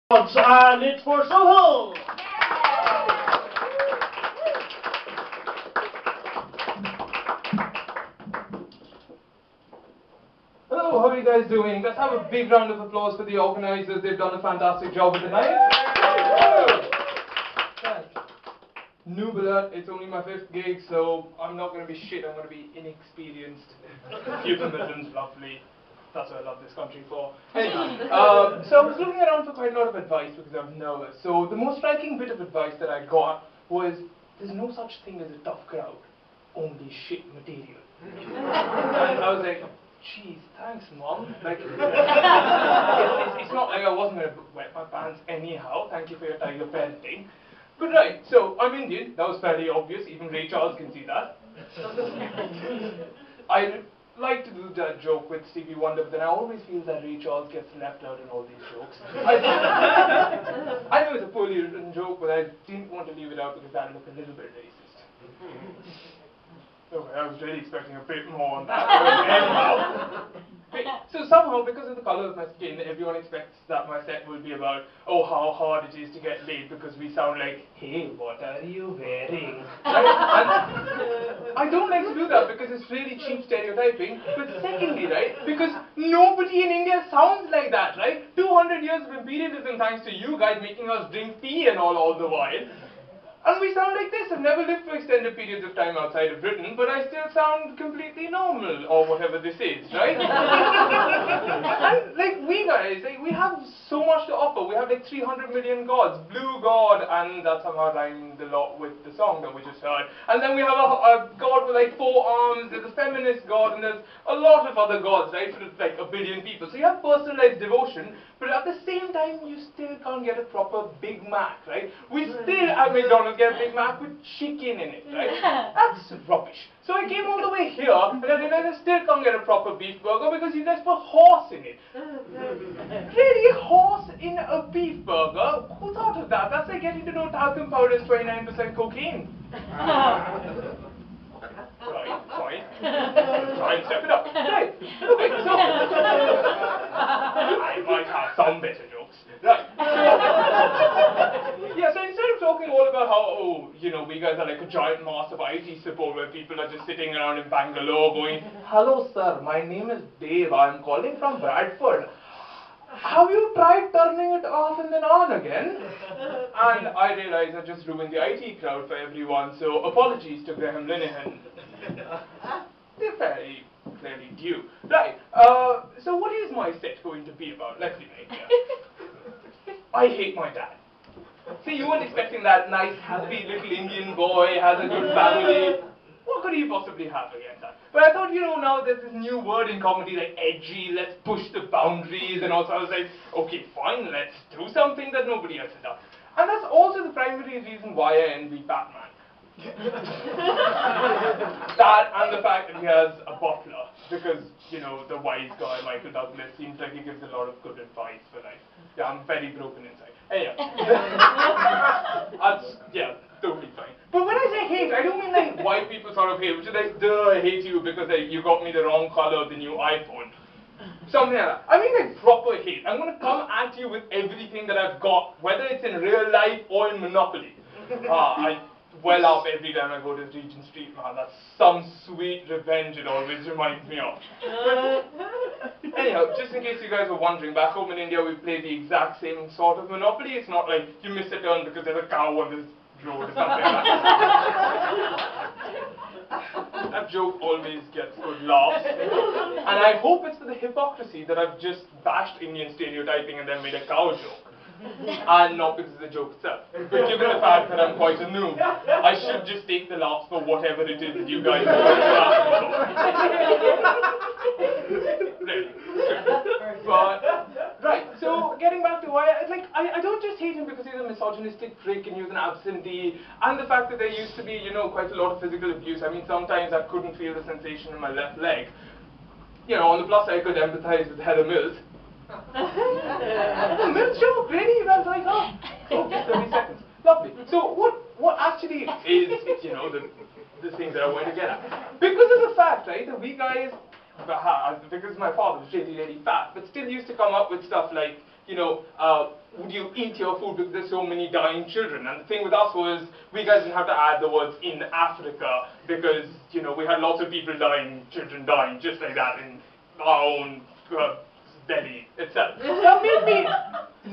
And it's for Soho! Hello, how are you guys doing? Let's have a big round of applause for the organisers. They've done a fantastic job with the night. Noob alert, it's only my 5th gig, so I'm not going to be shit, I'm going to be inexperienced. Euphemisms, lovely. That's what I love this country for. Anyway, so I was looking around for quite a lot of advice because I'm nervous. So the most striking bit of advice that I got was, there's no such thing as a tough crowd, only shit material. And I was like, geez, thanks mom. Like, it's not like I wasn't going to wet my pants anyhow, thank you for your tiger parenting. But right, so I'm Indian, that was fairly obvious, even Ray Charles can see that. I like to do that joke with Stevie Wonder, but then I always feel that Ray Charles gets left out in all these jokes. I know it's a poorly written joke, but I didn't want to leave it out because that looked a little bit racist. Okay, I was really expecting a bit more on that, but anyhow. So somehow, because of the colour of my skin, everyone expects that my set will be about, oh, how hard it is to get laid, because we sound like, hey, what are you wearing? Right? And I don't like to do that because it's really cheap stereotyping, but secondly, right, because nobody in India sounds like that, right? 200 years of imperialism thanks to you guys making us drink tea and all the while. And we sound like this. I've never lived for extended periods of time outside of Britain, but I still sound completely normal, or whatever this is, right? And, like, we guys, like, we have so much to offer. We have, like, 300 million gods. Blue god, and that somehow rhymed a lot with the song that we just heard. And then we have a god with, like, 4 arms. There's a feminist god, and there's a lot of other gods, right, for, like, a billion people. So you have personalized devotion, but at the same time, you still can't get a proper Big Mac, right? We still, at McDonald's, get a Big Mac with chicken in it, right? That's rubbish. So I came all the way here, and I realized I still can't get a proper beef burger because you guys put horse in it. Really, horse in a beef burger? Who thought of that? That's like getting to know talcum powder is 29% cocaine. Right, fine. Try and step it up. Right, okay, so I might have some better jokes. Right. Yeah, so instead of talking all about how, oh, you know, we guys are like a giant mass of IT support where people are just sitting around in Bangalore going, hello sir, my name is Dave, I'm calling from Bradford. Have you tried turning it off and then on again? And I realize I just ruined the IT crowd for everyone, so apologies to Graham Linehan. They're very clearly due. Right, so what is my set going to be about? Let's be made clear. I hate my dad. See, you weren't expecting that nice, happy little Indian boy, has a good family. What could he possibly have against that? But I thought, you know, now there's this new word in comedy like edgy, let's push the boundaries, and also I was like, okay, fine, let's do something that nobody else has done. And that's also the primary reason why I envy Batman. That and the fact that he has a butler, because, you know, the wise guy, Michael Douglas, seems like he gives a lot of good advice for life. Yeah, I'm very broken inside. Anyway. That's, yeah, totally fine. But when I say hate, I don't mean like white people sort of hate, which is like, duh, I hate you because like, you got me the wrong color of the new iPhone. Something like that. I mean like proper hate. I'm going to come at you with everything that I've got, whether it's in real life or in Monopoly. I well up every time I go to Regent Street, man. That's some sweet revenge it always reminds me of. Anyhow, just in case you guys were wondering, back home in India we play the exact same sort of Monopoly. It's not like you miss a turn because there's a cow on this road or something like that. That joke always gets good laughs. And I hope it's for the hypocrisy that I've just bashed Indian stereotyping and then made a cow joke. And not because of the joke itself. But given the fact that I'm quite a noob, I should just take the laughs for whatever it is that you guys are going to laugh for. Really. But, right, so getting back to why, I don't just hate him because he's a misogynistic prick and he was an absentee, and the fact that there used to be, you know, quite a lot of physical abuse. I mean, sometimes I couldn't feel the sensation in my left leg. You know, on the plus I could empathize with Heather Mills. The Mills joke, really? I was like, oh, okay, 30 seconds. Lovely. So what actually is, you know, the thing that I want to get at? Because of the fact, right, that we guys, because my father was really, really fat, but still used to come up with stuff like, would you eat your food because there's so many dying children? And the thing with us was, we guys didn't have to add the words in Africa because, we had lots of people dying, children dying, just like that in our own belly itself. That made me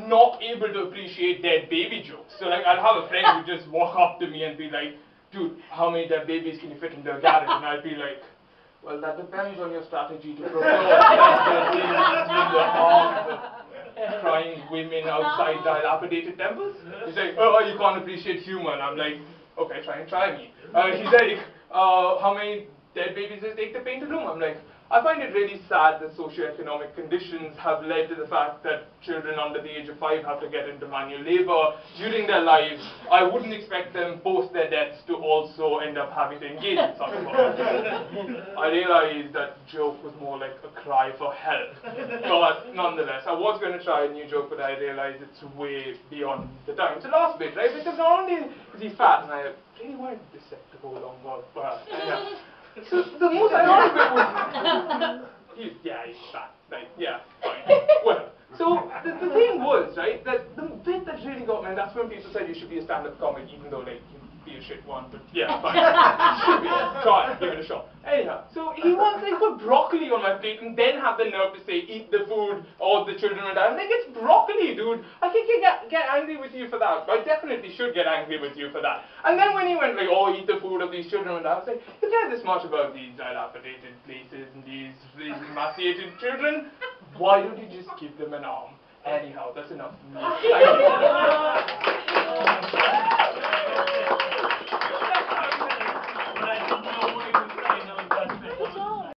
not able to appreciate dead baby jokes. So like, I'll have a friend who just walk up to me and be like, dude, how many dead babies can you fit into a garage? And I'd be like, well, that depends on your strategy to procure dead babies in the arms of crying women outside dilapidated temples. He's like, oh, you can't appreciate humor. And I'm like, okay, try me. He's like, how many dead babies does it take to paint a room? I'm like, I find it really sad that socioeconomic conditions have led to the fact that children under the age of 5 have to get into manual labor during their lives. I wouldn't expect them post their deaths to also end up having to engage in such work. I realized that joke was more like a cry for help. But nonetheless, I was going to try a new joke, but I realized it's way beyond the time. So last bit, right? Because not only is he fat, and I really wanted to dissect the whole long word, but yeah. So the most ironic bit was, he's fat, like, yeah, fine, whatever. So the thing was, right, that the bit that really got me, and that's when people said you should be a stand-up comic, even though, like, you'd be a shit one, but yeah, fine. Should be, try it, give it a shot. Anyhow, so he wants, like, put broccoli on my plate and then have the nerve to say, eat the food or the children will die. I'm like, it's broccoli, dude. I can get angry with you for that. I definitely should get angry with you for that. And then when he went, like, oh, eat the food of these children will die, I was like, you care this much about these dilapidated places and these emaciated children? Why don't you just give them an arm? Anyhow, that's enough. Thank you.